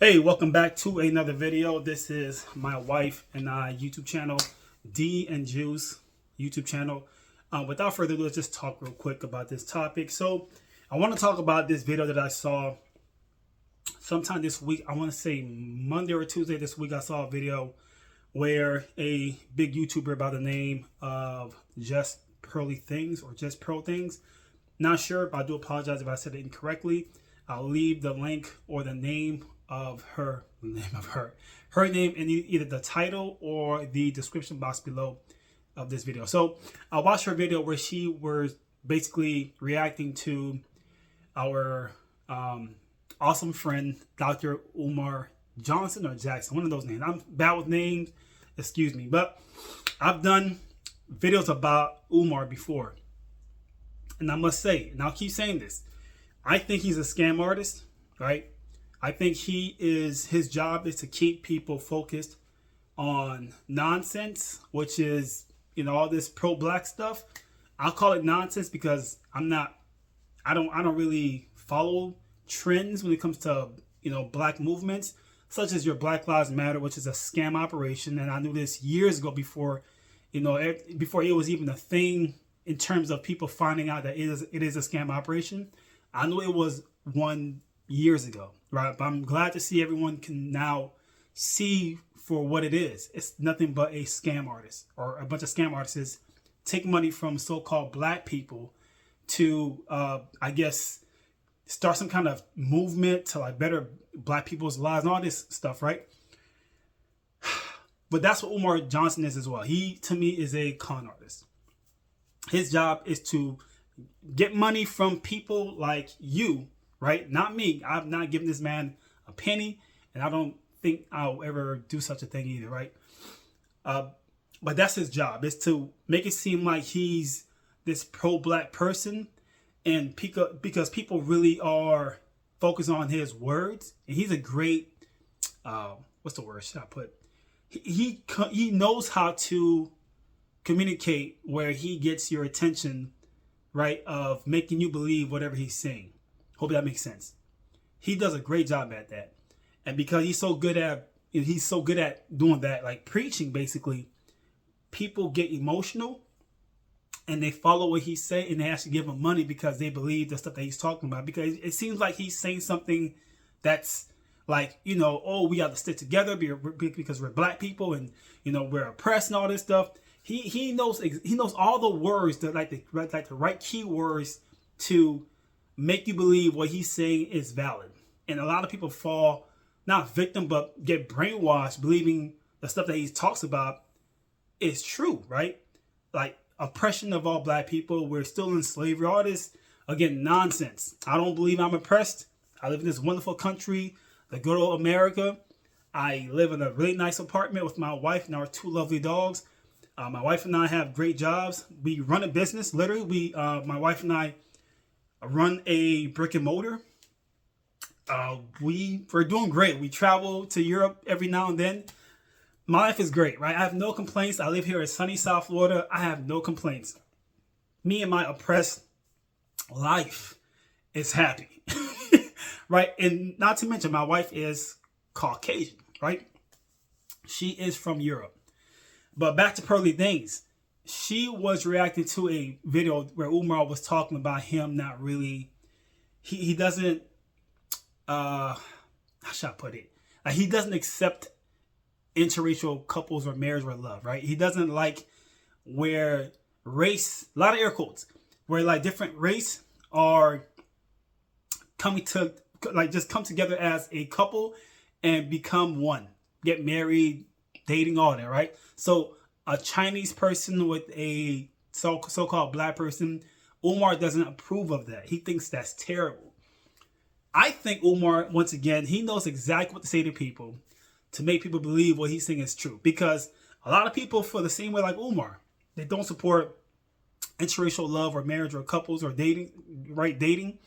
Hey, welcome back to another video. This is my wife and I YouTube channel, D and Juice YouTube channel. Without further ado, let's just talk real quick about this topic. So I want to talk about this video that I saw sometime this week. I want to say Monday or Tuesday this week. I saw a video where a big YouTuber by the name of Just Pearly Things or Just Pearl Things. Not sure, but I do apologize if I said it incorrectly. I'll leave the link or the name of her name in either the title or the description box below of this video. So I watched her video where she was basically reacting to our awesome friend Dr. Umar Johnson or Jackson, one of those names. I'm bad with names, excuse me, but I've done videos about Umar before, and I must say, and I'll keep saying this, I think he's a scam artist, right? I think his job is to keep people focused on nonsense, which is, all this pro-black stuff. I'll call it nonsense because I don't really follow trends when it comes to, black movements, such as your Black Lives Matter, which is a scam operation. And I knew this years ago before it was even a thing in terms of people finding out that it is a scam operation. I knew it was one years ago, right? But I'm glad to see everyone can now see for what it is. It's nothing but a scam artist, or a bunch of scam artists take money from so-called black people to, I guess, start some kind of movement to like better black people's lives and all this stuff, right? But that's what Umar Johnson is as well. He, to me, is a con artist. His job is to get money from people like you, right? Not me. I've not given this man a penny, and I don't think I'll ever do such a thing either, right? But that's his job, is to make it seem like he's this pro-black person, and because people really are focused on his words, and he's a great, what's the word should I put? He knows how to communicate where he gets your attention, right? Of making you believe whatever he's saying. Hope that makes sense. He does a great job at that. And because he's so good at doing that, like preaching basically, people get emotional and they follow what he's saying, and they actually give him money because they believe the stuff that he's talking about. Because it seems like he's saying something that's like, oh, we have to stick together because we're black people and, we're oppressed and all this stuff. He knows all the words that like the right keywords to make you believe what he's saying is valid. And a lot of people fall, not victim, but get brainwashed believing the stuff that he talks about is true, right? Like oppression of all black people. We're still in slavery. All this, again, nonsense. I don't believe I'm oppressed. I live in this wonderful country, the good old America. I live in a really nice apartment with my wife and our two lovely dogs. My wife and I have great jobs. We run a business. Literally, my wife and I run a brick and mortar. We're doing great. We travel to Europe every now and then. My life is great, right? I have no complaints. I live here in sunny South Florida. I have no complaints. Me and my oppressed life is happy, right? And not to mention, my wife is Caucasian, right? She is from Europe. But back to Pearly Things. She was reacting to a video where Umar was talking about him not really, he doesn't, how should I put it? Like, he doesn't accept interracial couples or marriage or love, right? He doesn't like where race, a lot of air quotes, where like different race are coming to, like, just come together as a couple and become one, get married, dating, all that, right? So a Chinese person with a so-called black person, Umar doesn't approve of that. He thinks that's terrible. I think Umar, once again, he knows exactly what to say to people to make people believe what he's saying is true. Because a lot of people feel the same way like Umar. They don't support interracial love or marriage or couples or dating, right? Dating.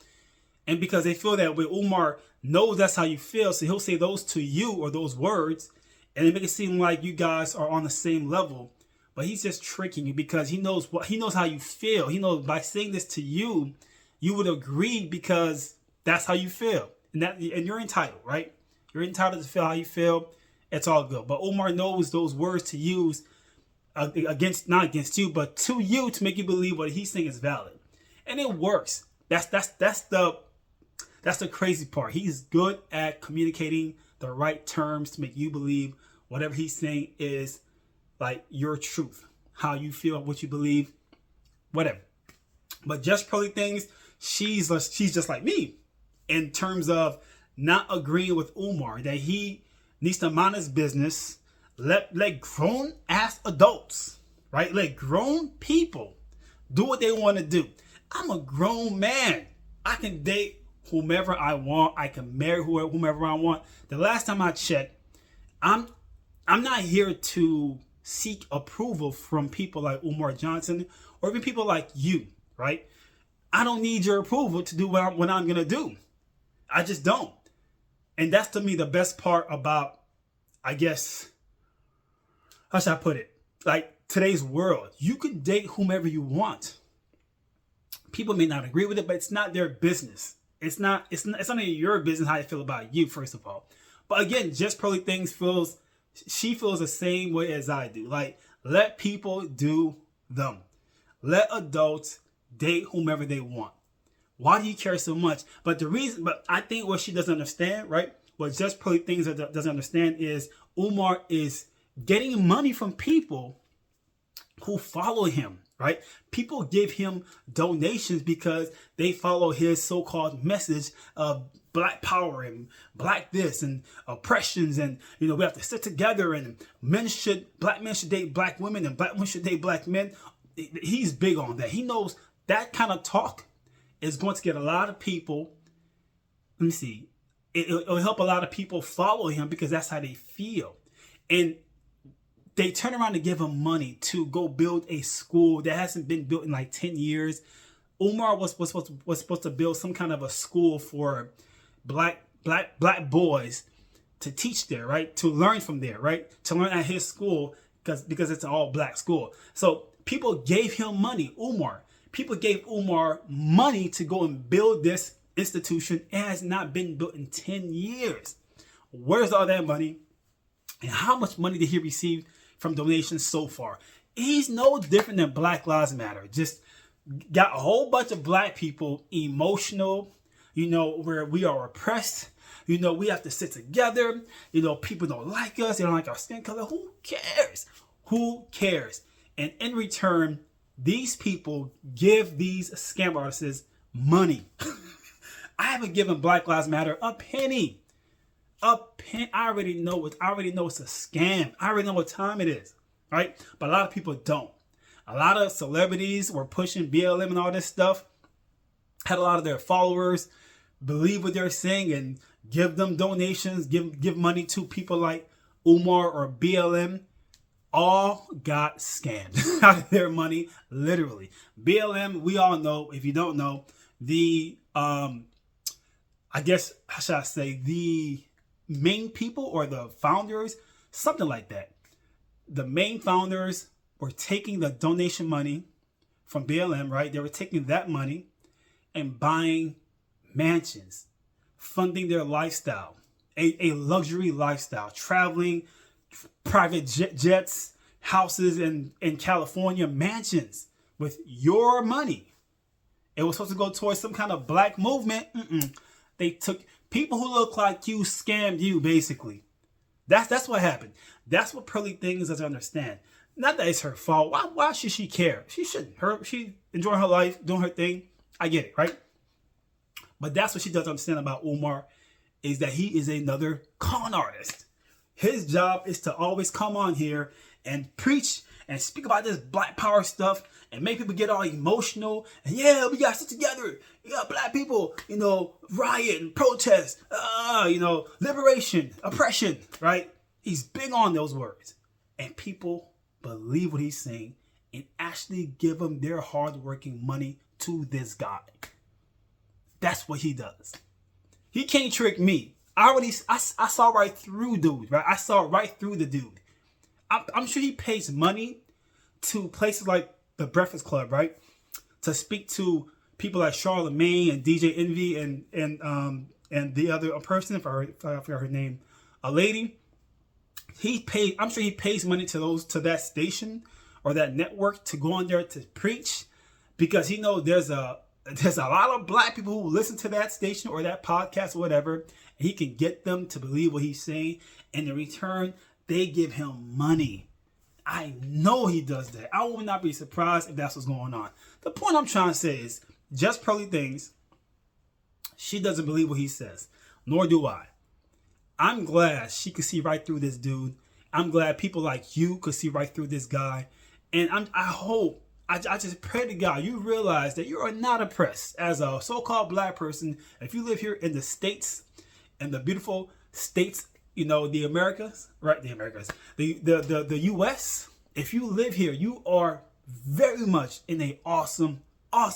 And because they feel that way, Umar knows that's how you feel. So he'll say those to you, or those words, and it make it seem like you guys are on the same level. But he's just tricking you because he knows how you feel. He knows by saying this to you, you would agree because that's how you feel. And you're entitled, right? You're entitled to feel how you feel. It's all good. But Umar knows those words to use against, not against you, but to you, to make you believe what he's saying is valid. And it works. That's the crazy part. He's good at communicating the right terms to make you believe whatever he's saying is like your truth, how you feel, what you believe, whatever. But Just Pearly things, she's just like me in terms of not agreeing with Umar that he needs to mind his business. Let grown ass adults, right? Let grown people do what they want to do. I'm a grown man. I can date whomever I want. I can marry whomever I want. The last time I checked, I'm not here to seek approval from people like Umar Johnson or even people like you, right? I don't need your approval to do what I'm going to do. I just don't. And that's to me the best part about, I guess, how should I put it? Like today's world, you can date whomever you want. People may not agree with it, but it's not their business. It's not your business how you feel about you, first of all. But again, Just Pearly things she feels the same way as I do. Like, let people do them. Let adults date whomever they want. Why do you care so much? But I think what she doesn't understand, right? What Just Pearly things doesn't understand is Umar is getting money from people who follow him, right? People give him donations because they follow his so-called message of black power and black this and oppressions, and we have to sit together, and black men should date black women and black women should date black men. He's big on that. He knows that kind of talk is going to get a lot of people. Let me see. It'll help a lot of people follow him because that's how they feel. And they turn around to give him money to go build a school that hasn't been built in like 10 years. Umar was supposed to build some kind of a school for black boys to teach there, right? To learn from there, right? To learn at his school because it's an all black school. So people gave him money, People gave Umar money to go and build this institution. It has not been built in 10 years. Where's all that money? And how much money did he receive from donations so far? He's no different than Black Lives Matter. Just got a whole bunch of black people emotional, where we are oppressed. We have to sit together. People don't like us. They don't like our skin color. Who cares? Who cares? And in return, these people give these scam artists money. I haven't given Black Lives Matter a penny. I already know it's a scam. I already know what time it is, right? But a lot of people don't. A lot of celebrities were pushing BLM and all this stuff. Had a lot of their followers believe what they're saying and give them donations, give money to people like Umar or BLM. All got scammed out of their money, literally. BLM, we all know, if you don't know, the I guess, how should I say, the main people or the founders, something like that. The main founders were taking the donation money from BLM, right? They were taking that money and buying mansions, funding their lifestyle, a luxury lifestyle, traveling, private jets, houses in California, mansions with your money. It was supposed to go towards some kind of black movement. They took people who look like you, scammed you, basically. That's what happened. That's what Pearly things doesn't understand. Not that it's her fault. Why should she care? She shouldn't. She enjoying her life, doing her thing. I get it, right? But that's what she doesn't understand about Umar, is that he is another con artist. His job is to always come on here and preach and speak about this black power stuff and make people get all emotional. And yeah, we got to sit together. You got black people, riot and protest, liberation, oppression, right? He's big on those words. And people believe what he's saying and actually give him their hardworking money to this guy. That's what he does. He can't trick me. I saw right through dude, right? I saw right through the dude. I'm sure he pays money to places like the Breakfast Club, right? To speak to people like Charlamagne and DJ Envy and and the other person, if I forgot her name, a lady. He paid. I'm sure he pays money to that station or that network to go on there to preach, because he knows there's a lot of black people who listen to that station or that podcast or whatever, and he can get them to believe what he's saying, and in return, they give him money. I know he does that. I would not be surprised if that's what's going on. The point I'm trying to say is, just Pearly Things, she doesn't believe what he says, nor do I. I'm glad she could see right through this dude. I'm glad people like you could see right through this guy. And I just pray to God you realize that you are not oppressed as a so-called black person. If you live here in the States, in the beautiful states, the Americas, right? The Americas, the U.S. If you live here, you are very much in a awesome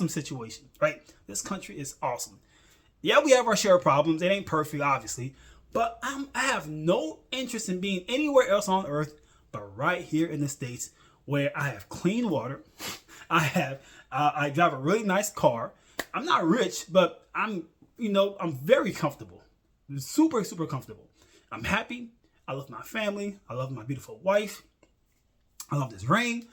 situation, right? This country is awesome. Yeah, we have our share of problems. It ain't perfect, obviously, but I have no interest in being anywhere else on earth but right here in the States, where I have clean water. I drive a really nice car. I'm not rich, but I'm very comfortable. Super, super comfortable. I'm happy. I love my family. I love my beautiful wife. I love this rain.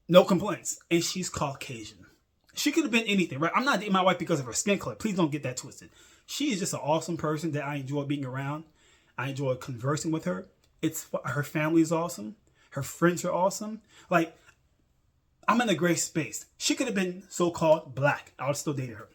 No complaints. And she's Caucasian. She could have been anything, right? I'm not dating my wife because of her skin color. Please don't get that twisted. She is just an awesome person that I enjoy being around. I enjoy conversing with her. Her family is awesome. Her friends are awesome. Like, I'm in a great space. She could have been so-called black. I would still date her.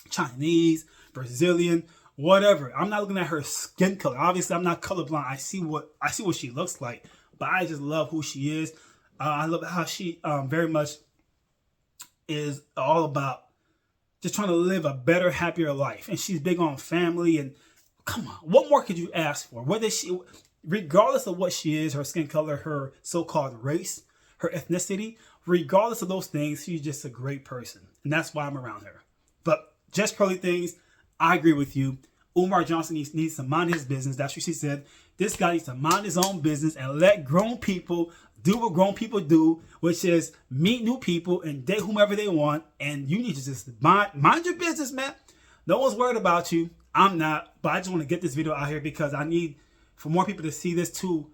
Chinese, Brazilian, whatever. I'm not looking at her skin color. Obviously, I'm not colorblind. I see what she looks like, but I just love who she is. I love how she very much is all about just trying to live a better, happier life. And she's big on family. And come on, what more could you ask for? Regardless of what she is, her skin color, her so-called race, her ethnicity, regardless of those things, she's just a great person. And that's why I'm around her. But just Pearly Things, I agree with you. Umar Johnson needs to mind his business. That's what she said. This guy needs to mind his own business and let grown people do what grown people do, which is meet new people and date whomever they want. And you need to just mind your business, man. No one's worried about you. I'm not. But I just want to get this video out here because I need for more people to see this to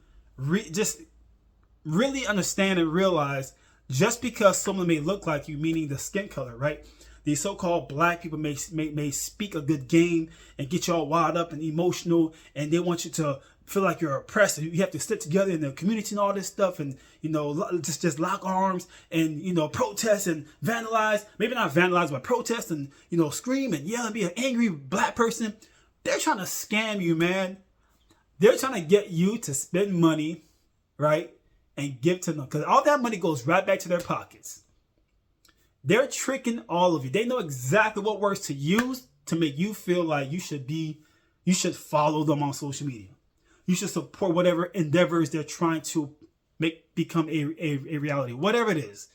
just really understand and realize, just because someone may look like you, meaning the skin color, right? These so-called black people may speak a good game and get you all wild up and emotional, and they want you to feel like you're oppressed. You have to stick together in the community and all this stuff, and just lock arms and protest and vandalize. Maybe not vandalize, but protest and scream and yell and be an angry black person. They're trying to scam you, man. They're trying to get you to spend money, right, and give to them, because all that money goes right back to their pockets. They're tricking all of you. They know exactly what words to use to make you feel like you should follow them on social media. You should support whatever endeavors they're trying to become a reality, whatever it is.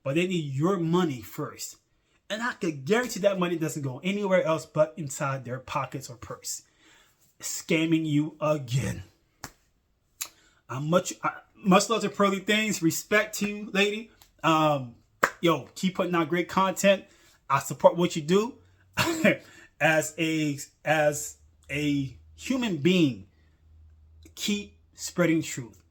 But they need your money first. And I can guarantee that money doesn't go anywhere else but inside their pockets or purse. Scamming you again. Much love to Pearly Things. Respect to you, lady. Keep putting out great content. I support what you do. as a human being, keep spreading truth.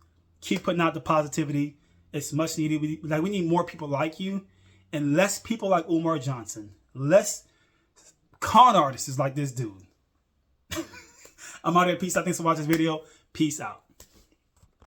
Keep putting out the positivity. It's much needed. We need more people like you, and less people like Umar Johnson. Less con artists like this dude. I'm out here. Peace out. Thanks for watching this video. Peace out.